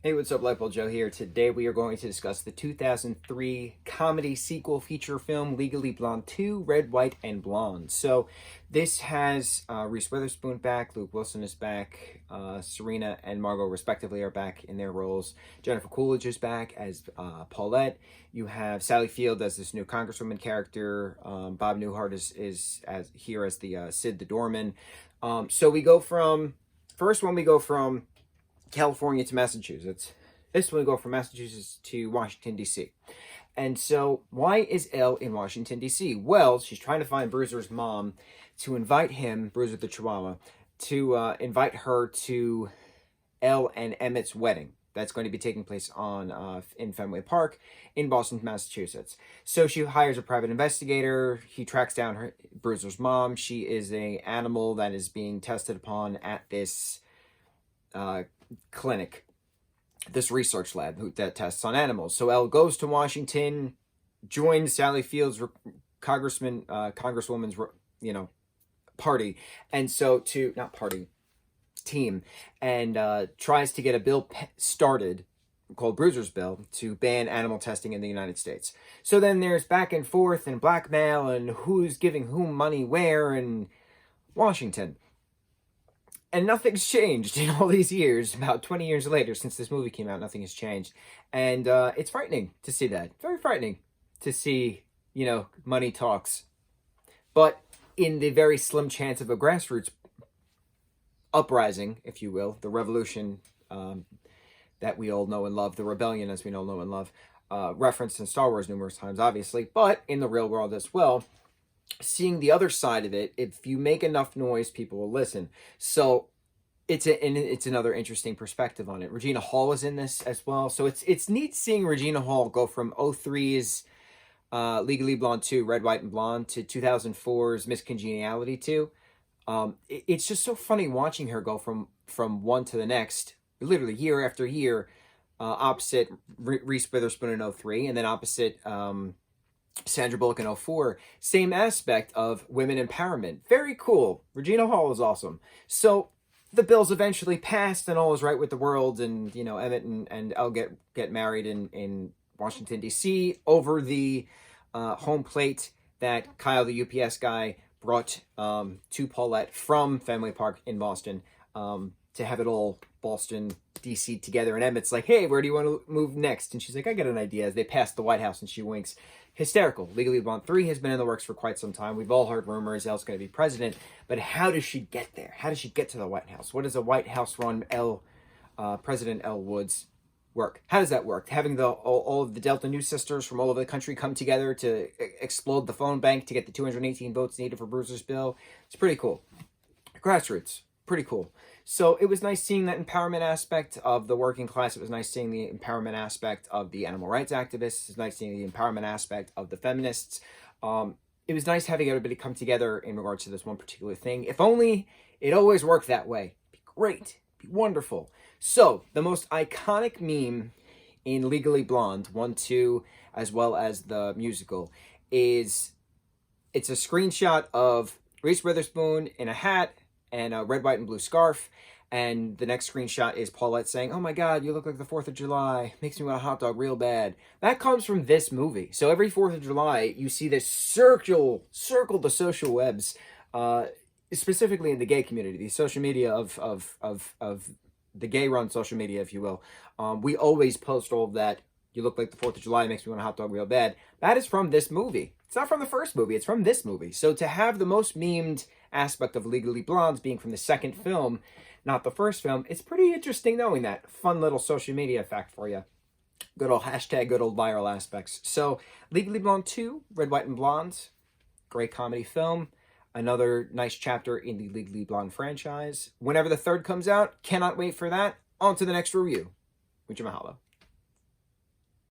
Hey, what's up, lightboltjoe here. Today we are going to discuss the 2003 comedy sequel feature film Legally Blonde 2, Red, White, and Blonde. So this has Reese Witherspoon back, Luke Wilson is back, Serena and Margot respectively are back in their roles. Jennifer Coolidge is back as Paulette. You have Sally Field as this new Congresswoman character. Bob Newhart is as here as the Sid the doorman. So we go from, first one we go from California to Massachusetts. This one we go from Massachusetts to Washington, D.C. And so, why is Elle in Washington, D.C.? Well, she's trying to find Bruiser's mom to invite him, Bruiser the Chihuahua, to invite her to Elle and Emmett's wedding. That's going to be taking place on in Fenway Park in Boston, Massachusetts. So she hires a private investigator. He tracks down Bruiser's mom. She is an animal that is being tested upon at this clinic, this research lab that tests on animals. So Elle goes to Washington, joins Sally Field's congresswoman's, party, and so not party, team, and tries to get a bill started called Bruiser's Bill to ban animal testing in the United States. So then there's back and forth and blackmail and who's giving whom money where in Washington. And nothing's changed in all these years. About 20 years later, since this movie came out, nothing has changed. And it's frightening to see that. Very frightening to see, money talks. But in the very slim chance of a grassroots uprising, if you will, the revolution that we all know and love, the rebellion as we all know and love, referenced in Star Wars numerous times, obviously, but in the real world as well, seeing the other side of it, if you make enough noise, people will listen. So it's another interesting perspective on it. Regina Hall is in this as well. So it's neat seeing Regina Hall go from 03's Legally Blonde 2, Red, White, and Blonde to 2004's Miss Congeniality 2. It's just so funny watching her go from one to the next, literally year after year, opposite Reese Witherspoon in 03, and then opposite Sandra Bullock in 04. Same aspect of women empowerment. Very cool. Regina Hall is awesome. So the bills eventually passed and all is right with the world, and Emmett and Elle get married in Washington, D.C. over the home plate that Kyle, the UPS guy, brought to Paulette from Fenway Park in Boston to have it all Boston, D.C. together. And Emmett's like, hey, where do you want to move next? And she's like, I got an idea. As they pass the White House, and she winks. Hysterical. Legally Blonde 3 has been in the works for quite some time. We've all heard rumors Elle's going to be president, but how does she get there? How does she get to the White House? What does a White House run President Elle Woods work? How does that work? Having all of the Delta News sisters from all over the country come together to explode the phone bank to get the 218 votes needed for Bruiser's bill. It's pretty cool. Grassroots. Pretty cool. So it was nice seeing that empowerment aspect of the working class. It was nice seeing the empowerment aspect of the animal rights activists. It was nice seeing the empowerment aspect of the feminists. It was nice having everybody come together in regards to this one particular thing. If only it always worked that way. It'd be great. It'd be wonderful. So the most iconic meme in Legally Blonde 1, 2, as well as the musical, it's a screenshot of Reese Witherspoon in a hat and a red, white, and blue scarf. And the next screenshot is Paulette saying, oh my God, you look like the 4th of July. Makes me want a hot dog real bad. That comes from this movie. So every 4th of July, you see this circle the social webs, specifically in the gay community, the social media of the gay-run social media, if you will. We always post all of that. You look like the 4th of July, makes me want a hot dog real bad. That is from this movie. It's not from the first movie, it's from this movie. So to have the most memed aspect of Legally Blonde being from the second film, not the first film, it's pretty interesting knowing that. Fun little social media fact for you. Good old hashtag, good old viral aspects. So Legally Blonde 2, Red, White, and Blonde, great comedy film. Another nice chapter in the Legally Blonde franchise. Whenever the third comes out, cannot wait for that. On to the next review. Mucho mahalo.